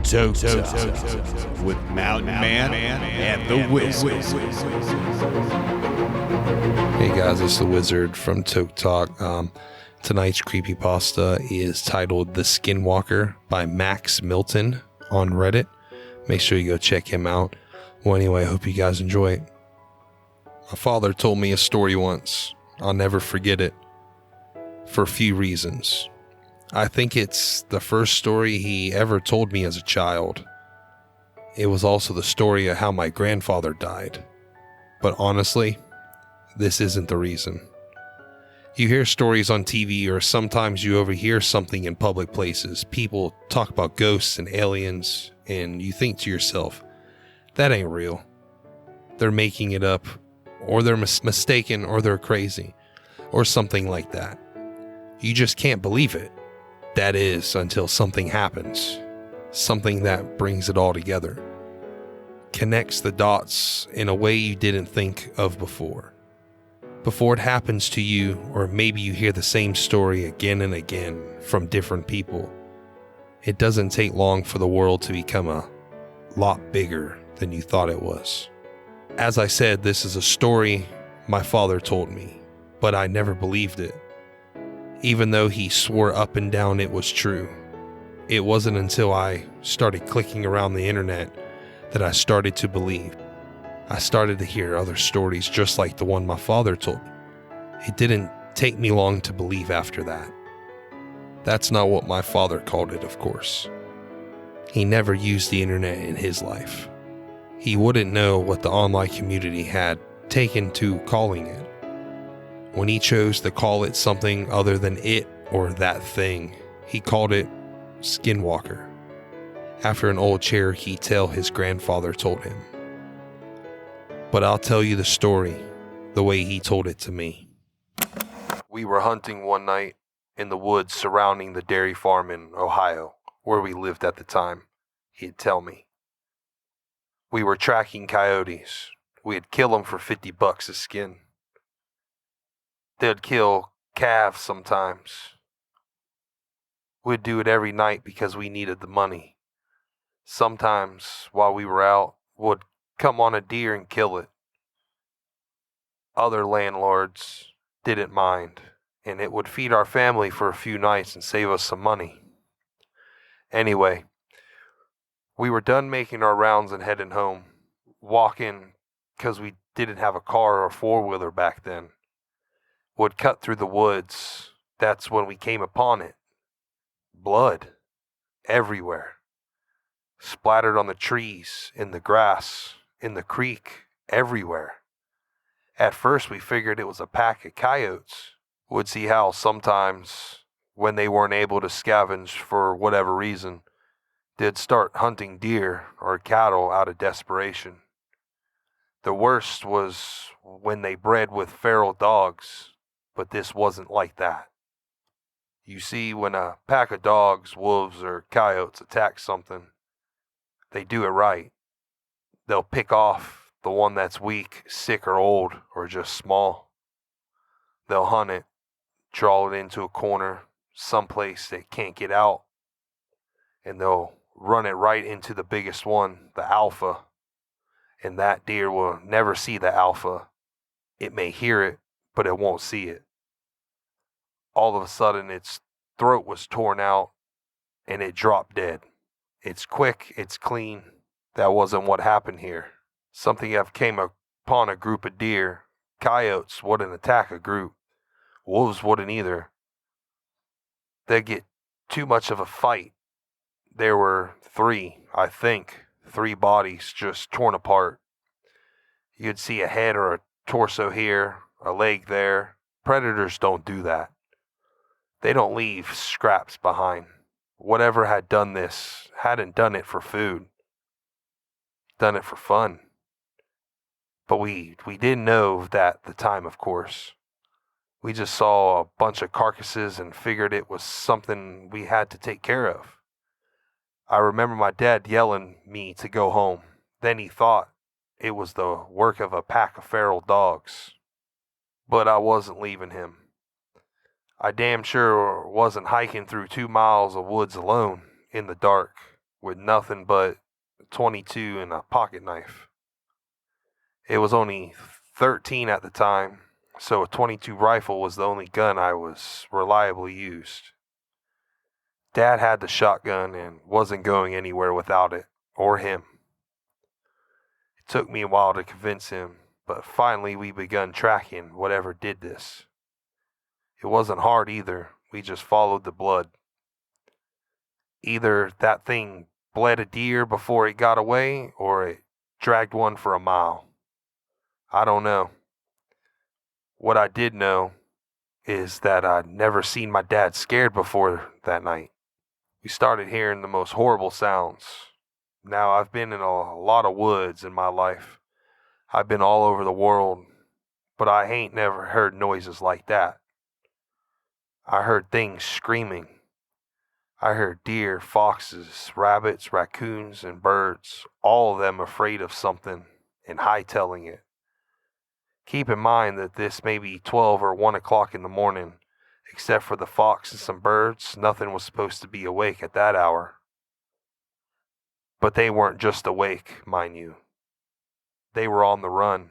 Toe with Mountain Man and the Wizard. Hey guys, it's the Wizard from Toke Talk. Tonight's creepypasta is titled The SkinWalker by Max Milton on Reddit. Make sure you go check him out. Well, anyway, I hope you guys enjoy it. My father told me a story once. I'll never forget it. For a few reasons. I think it's the first story he ever told me as a child. It was also the story of how my grandfather died. But honestly, this isn't the reason. You hear stories on TV, or sometimes you overhear something in public places. People talk about ghosts and aliens, and you think to yourself, that ain't real. They're making it up, or they're mistaken, or they're crazy, or something like that. You just can't believe it. That is, until something happens. Something that brings it all together. Connects the dots in a way you didn't think of before. Before it happens to you, or maybe you hear the same story again and again from different people. It doesn't take long for the world to become a lot bigger than you thought it was. As I said, this is a story my father told me, but I never believed it. Even though he swore up and down it was true. It wasn't until I started clicking around the internet that I started to believe. I started to hear other stories just like the one my father told me. It didn't take me long to believe after that. That's not what my father called it, of course. He never used the internet in his life. He wouldn't know what the online community had taken to calling it. When he chose to call it something other than it or that thing, he called it SkinWalker, after an old Cherokee tale his grandfather told him. But I'll tell you the story the way he told it to me. We were hunting one night in the woods surrounding the dairy farm in Ohio, where we lived at the time, he'd tell me. We were tracking coyotes. We'd kill them for $50 a skin. They'd kill calves sometimes. We'd do it every night because we needed the money. Sometimes, while we were out, would come on a deer and kill it. Other landlords didn't mind, and it would feed our family for a few nights and save us some money. Anyway, we were done making our rounds and heading home, walking because we didn't have a car or four-wheeler back then. Would cut through the woods. That's when we came upon it. Blood. Everywhere. Splattered on the trees, in the grass, in the creek, everywhere. At first we figured it was a pack of coyotes. Would see how sometimes, when they weren't able to scavenge for whatever reason, they'd start hunting deer or cattle out of desperation. The worst was when they bred with feral dogs. But this wasn't like that. You see, when a pack of dogs, wolves, or coyotes attack something, they do it right. They'll pick off the one that's weak, sick, or old, or just small. They'll hunt it, draw it into a corner, someplace they can't get out, and they'll run it right into the biggest one, the alpha. And that deer will never see the alpha. It may hear it, but it won't see it. All of a sudden, its throat was torn out, and it dropped dead. It's quick, it's clean. That wasn't what happened here. Something I've came upon a group of deer. Coyotes wouldn't attack a group. Wolves wouldn't either. They'd get too much of a fight. There were three bodies just torn apart. You'd see a head or a torso here, a leg there. Predators don't do that. They don't leave scraps behind. Whatever had done this hadn't done it for food. Done it for fun. But we didn't know that at the time, of course. We just saw a bunch of carcasses and figured it was something we had to take care of. I remember my dad yelling me to go home. Then he thought it was the work of a pack of feral dogs. But I wasn't leaving him. I damn sure wasn't hiking through 2 miles of woods alone in the dark with nothing but 22 and a pocket knife. It was only 13 at the time, so a 22 rifle was the only gun I was reliably used. Dad had the shotgun and wasn't going anywhere without it, or him. It took me a while to convince him, but finally we begun tracking whatever did this. It wasn't hard either, we just followed the blood. Either that thing bled a deer before it got away, or it dragged one for a mile. I don't know. What I did know is that I'd never seen my dad scared before that night. We started hearing the most horrible sounds. Now, I've been in a lot of woods in my life. I've been all over the world, but I ain't never heard noises like that. I heard things screaming. I heard deer, foxes, rabbits, raccoons, and birds, all of them afraid of something and hightailing it. Keep in mind that this may be 12 or 1 o'clock in the morning. Except for the fox and some birds, nothing was supposed to be awake at that hour. But they weren't just awake, mind you. They were on the run.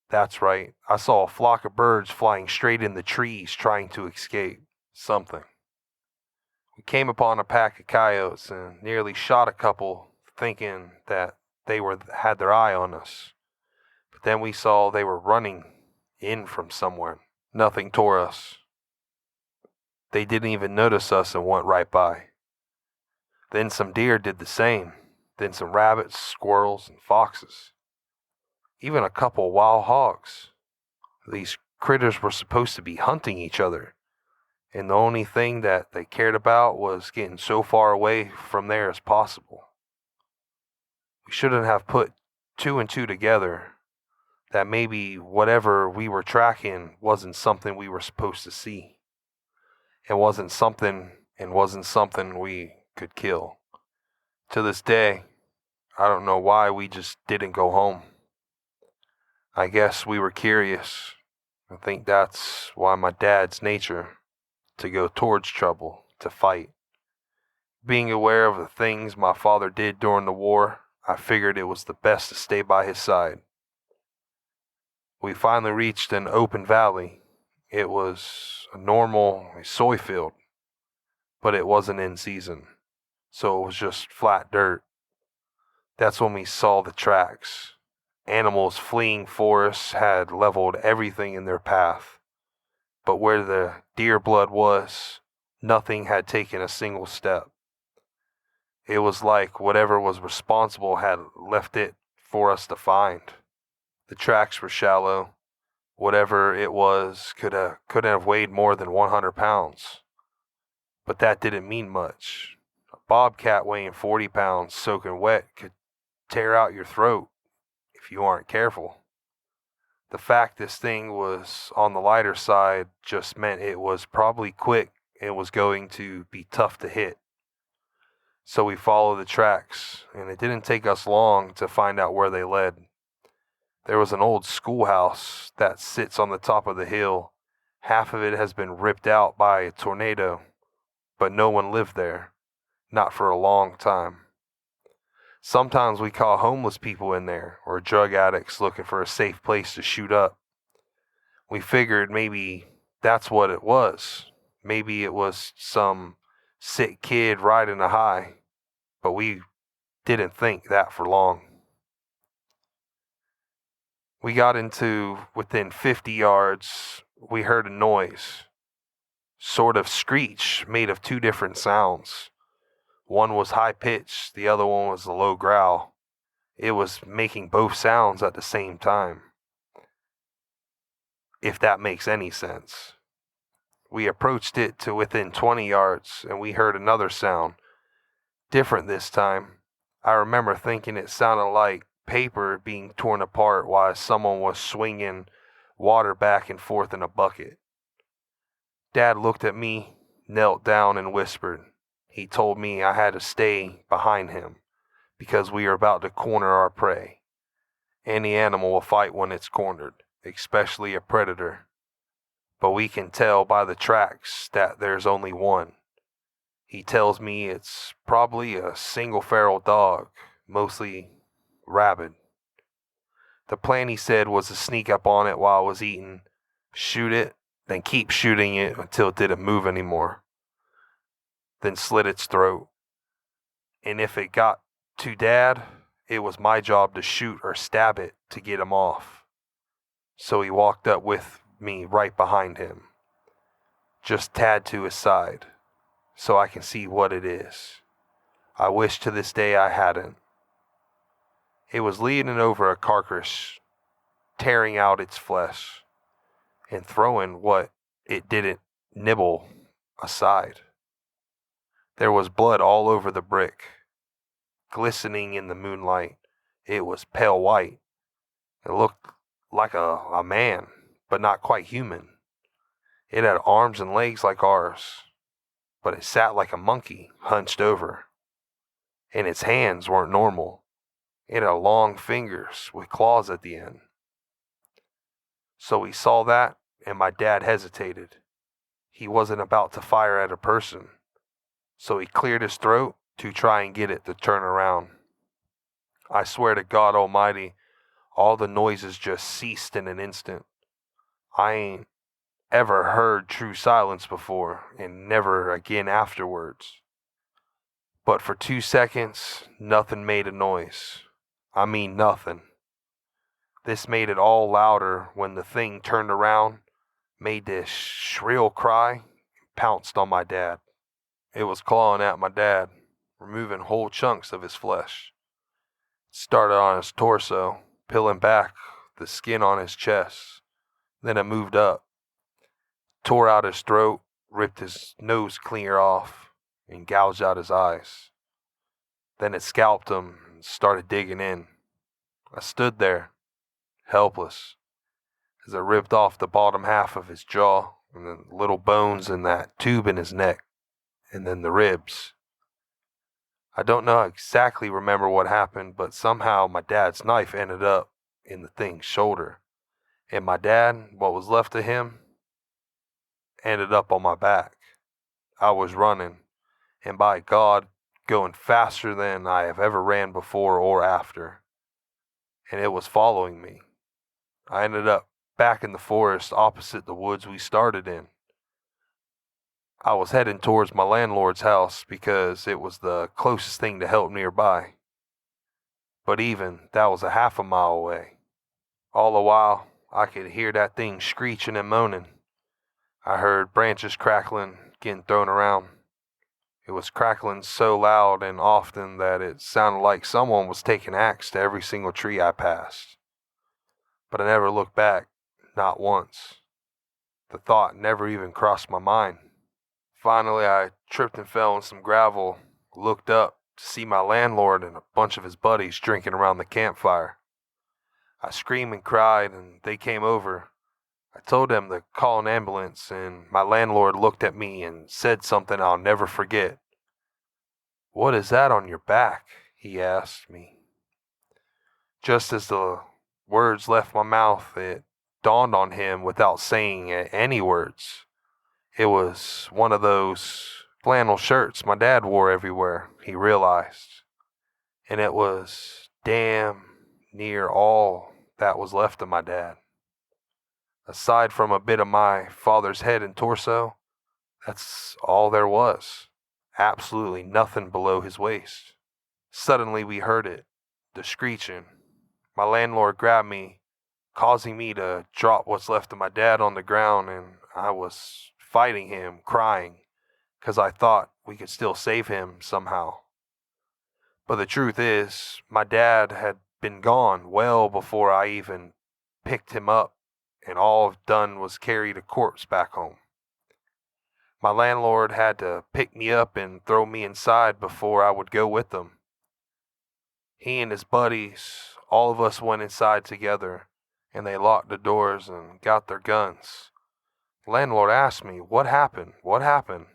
That's right, I saw a flock of birds flying straight in the trees trying to escape something. We came upon a pack of coyotes and nearly shot a couple, thinking that they had their eye on us. But then we saw they were running in from somewhere. Nothing tore us. They didn't even notice us and went right by. Then some deer did the same. Then some rabbits, squirrels, and foxes. Even a couple wild hogs. These critters were supposed to be hunting each other, and the only thing that they cared about was getting so far away from there as possible. We shouldn't have put 2 and 2 together, that maybe whatever we were tracking wasn't something we were supposed to see. It wasn't something we could kill. To this day, I don't know why we just didn't go home. I guess we were curious. I think that's why my dad's nature, to go towards trouble, to fight. Being aware of the things my father did during the war, I figured it was the best to stay by his side. We finally reached an open valley. It was a normal soy field, but it wasn't in season, so it was just flat dirt. That's when we saw the tracks. Animals fleeing forests had leveled everything in their path, but where the deer blood was, nothing had taken a single step. It was like whatever was responsible had left it for us to find. The tracks were shallow. Whatever it was couldn't have weighed more than 100 pounds. But that didn't mean much. A bobcat weighing 40 pounds soaking wet could tear out your throat if you aren't careful. The fact this thing was on the lighter side just meant it was probably quick and was going to be tough to hit. So we followed the tracks, and it didn't take us long to find out where they led. There was an old schoolhouse that sits on the top of the hill. Half of it has been ripped out by a tornado, but no one lived there, not for a long time. Sometimes we caught homeless people in there, or drug addicts looking for a safe place to shoot up. We figured maybe that's what it was. Maybe it was some sick kid riding a high, but we didn't think that for long. We got into within 50 yards, we heard a noise, sort of screech made of 2 different sounds. One was high-pitched, the other one was a low growl. It was making both sounds at the same time, if that makes any sense. We approached it to within 20 yards, and we heard another sound, different this time. I remember thinking it sounded like paper being torn apart while someone was swinging water back and forth in a bucket. Dad looked at me, knelt down, and whispered. He told me I had to stay behind him because we are about to corner our prey. Any animal will fight when it's cornered, especially a predator. But we can tell by the tracks that there's only one. He tells me it's probably a single feral dog, mostly rabid. The plan, he said, was to sneak up on it while I was eating, shoot it, then keep shooting it until it didn't move anymore, then slit its throat. And if it got to Dad, it was my job to shoot or stab it to get him off. So he walked up with me right behind him, just tad to his side, so I can see what it is. I wish to this day I hadn't. It was leaning over a carcass, tearing out its flesh, and throwing what it didn't nibble aside. There was blood all over the brick, glistening in the moonlight. It was pale white. It looked like a man, but not quite human. It had arms and legs like ours, but it sat like a monkey, hunched over. And its hands weren't normal. It had long fingers with claws at the end. So we saw that, and my dad hesitated. He wasn't about to fire at a person, so he cleared his throat to try and get it to turn around. I swear to God Almighty, all the noises just ceased in an instant. I ain't ever heard true silence before, and never again afterwards. But for 2 seconds, nothing made a noise. I mean nothing. This made it all louder when the thing turned around, made this shrill cry, and pounced on my dad. It was clawing at my dad, removing whole chunks of his flesh. It started on his torso, peeling back the skin on his chest. Then it moved up, tore out his throat, ripped his nose clear off, and gouged out his eyes. Then it scalped him and started digging in. I stood there, helpless, as it ripped off the bottom half of his jaw and the little bones in that tube in his neck, and then the ribs. I don't know exactly remember what happened, but somehow my dad's knife ended up in the thing's shoulder, and my dad, what was left of him, ended up on my back. I was running, and by God, going faster than I have ever ran before or after, and it was following me. I ended up back in the forest opposite the woods we started in. I was heading towards my landlord's house because it was the closest thing to help nearby. But even that was a half a mile away. All the while, I could hear that thing screeching and moaning. I heard branches crackling, getting thrown around. It was crackling so loud and often that it sounded like someone was taking axe to every single tree I passed. But I never looked back, not once. The thought never even crossed my mind. Finally, I tripped and fell on some gravel, looked up to see my landlord and a bunch of his buddies drinking around the campfire. I screamed and cried, and they came over. I told them to call an ambulance, and my landlord looked at me and said something I'll never forget. "What is that on your back?" he asked me. Just as the words left my mouth, it dawned on him without saying any words. It was one of those flannel shirts my dad wore everywhere, he realized. And it was damn near all that was left of my dad. Aside from a bit of my father's head and torso, that's all there was. Absolutely nothing below his waist. Suddenly we heard it, the screeching. My landlord grabbed me, causing me to drop what's left of my dad on the ground, and I was fighting him, crying, because I thought we could still save him somehow. But the truth is, my dad had been gone well before I even picked him up, and all I've done was carry the corpse back home. My landlord had to pick me up and throw me inside before I would go with them. He and his buddies, all of us went inside together, and they locked the doors and got their guns. The landlord asked me, "What happened? What happened?"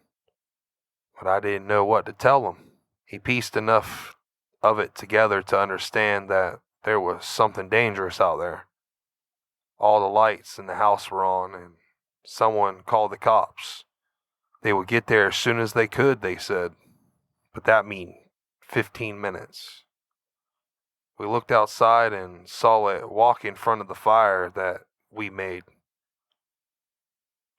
But I didn't know what to tell him. He pieced enough of it together to understand that there was something dangerous out there. All the lights in the house were on, and someone called the cops. They would get there as soon as they could, they said, but that meant 15 minutes. We looked outside and saw it walk in front of the fire that we made.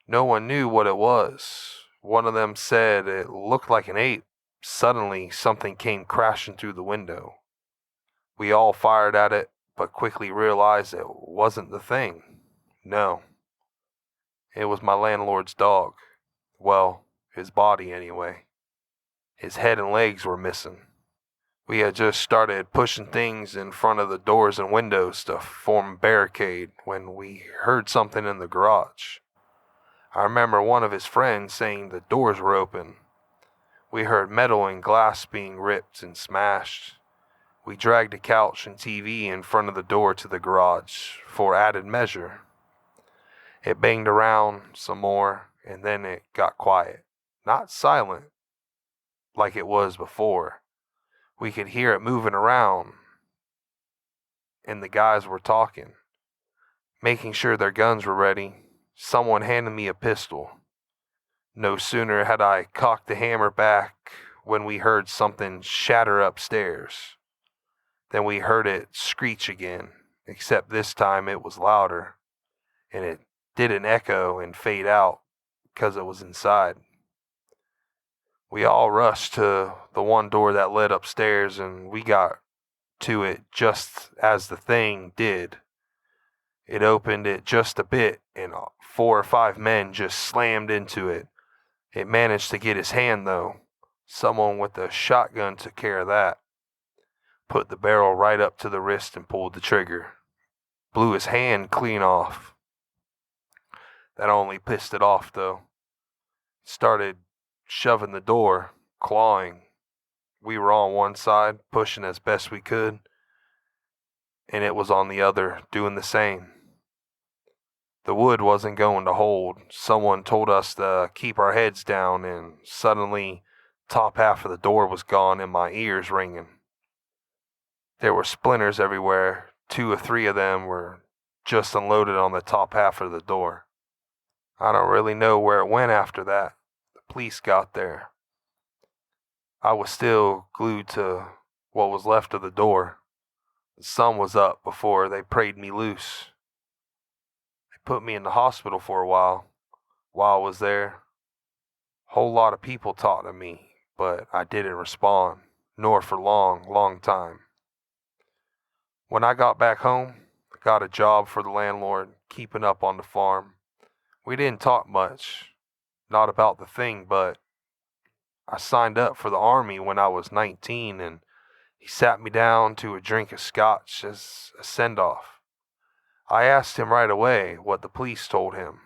No one knew what it was. One of them said it looked like an ape. Suddenly, something came crashing through the window. We all fired at it, but quickly realized it wasn't the thing. No. It was my landlord's dog. Well, his body anyway. His head and legs were missing. We had just started pushing things in front of the doors and windows to form a barricade when we heard something in the garage. I remember one of his friends saying the doors were open. We heard metal and glass being ripped and smashed. We dragged a couch and TV in front of the door to the garage for added measure. It banged around some more, and then it got quiet. Not silent like it was before. We could hear it moving around, and the guys were talking, making sure their guns were ready. Someone handed me a pistol. No sooner had I cocked the hammer back when we heard something shatter upstairs. Then we heard it screech again, except this time it was louder, and it didn't echo and fade out because it was inside. We all rushed to the one door that led upstairs, and we got to it just as the thing did. It opened it just a bit, and 4 or 5 men just slammed into it. It managed to get his hand, though. Someone with a shotgun took care of that. Put the barrel right up to the wrist and pulled the trigger. Blew his hand clean off. That only pissed it off, though. Started shoving the door, clawing. We were on one side, pushing as best we could, and it was on the other, doing the same. The wood wasn't going to hold. Someone told us to keep our heads down, and suddenly, top half of the door was gone and my ears ringing. There were splinters everywhere. 2 or 3 of them were just unloaded on the top half of the door. I don't really know where it went after that. The police got there. I was still glued to what was left of the door. The sun was up before they prayed me loose. They put me in the hospital for a while. While I was there, a whole lot of people talked to me, but I didn't respond, nor for long time. When I got back home, I got a job for the landlord, keeping up on the farm. We didn't talk much, not about the thing, but I signed up for the army when I was 19, and he sat me down to a drink of scotch as a send-off. I asked him right away what the police told him.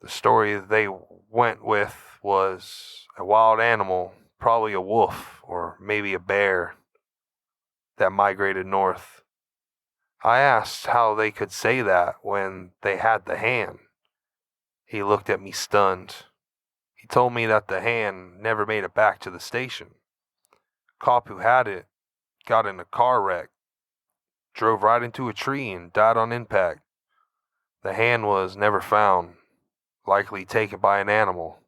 The story they went with was a wild animal, probably a wolf or maybe a bear, that migrated north. I asked how they could say that when they had the hand. He looked at me stunned. He told me that the hand never made it back to the station. Cop who had it got in a car wreck, drove right into a tree and died on impact. The hand was never found, likely taken by an animal.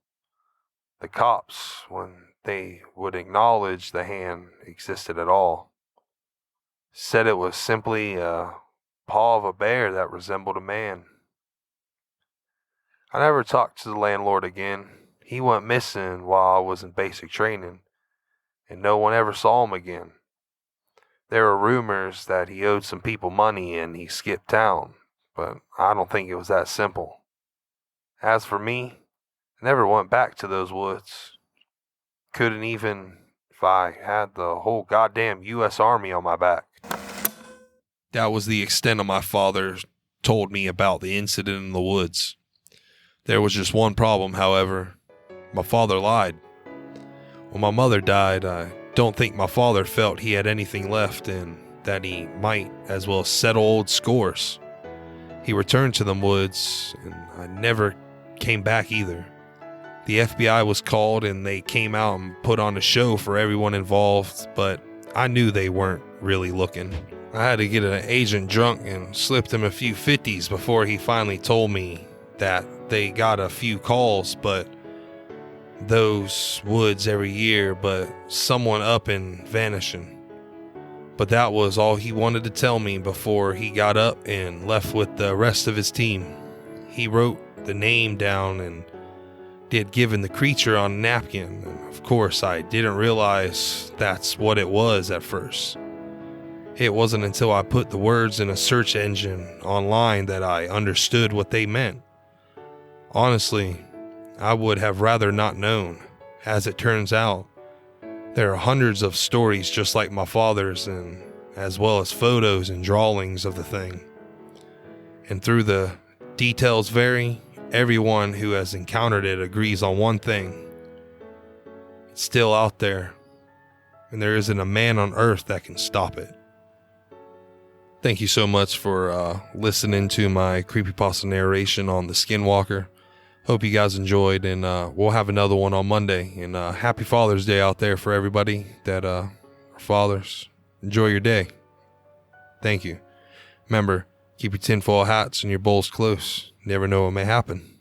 The cops, when they would acknowledge the hand existed at all, said it was simply a paw of a bear that resembled a man. I never talked to the landlord again. He went missing while I was in basic training, and no one ever saw him again. There were rumors that he owed some people money and he skipped town, but I don't think it was that simple. As for me, I never went back to those woods. Couldn't even if I had the whole goddamn U.S. Army on my back. That was the extent of my father told me about the incident in the woods. There was just one problem, however. My father lied. When my mother died, I don't think my father felt he had anything left and that he might as well settle old scores. He returned to them woods, and I never came back either. The FBI was called and they came out and put on a show for everyone involved, but I knew they weren't really looking. I had to get an agent drunk and slipped him a few 50s before he finally told me that they got a few calls, but those woods every year, but someone up and vanishing. But that was all he wanted to tell me before he got up and left with the rest of his team. He wrote the name down and had given the creature on a napkin. And of course, I didn't realize that's what it was at first. It wasn't until I put the words in a search engine online that I understood what they meant. Honestly, I would have rather not known. As it turns out, there are hundreds of stories just like my father's, and as well as photos and drawings of the thing. And through the details vary, everyone who has encountered it agrees on one thing. It's still out there, and there isn't a man on earth that can stop it. Thank you so much for listening to my creepypasta narration on the SkinWalker. Hope you guys enjoyed, and we'll have another one on Monday. And happy Father's Day out there for everybody that are fathers. Enjoy your day. Thank you. Remember, keep your tinfoil hats and your bowls close. Never know what may happen.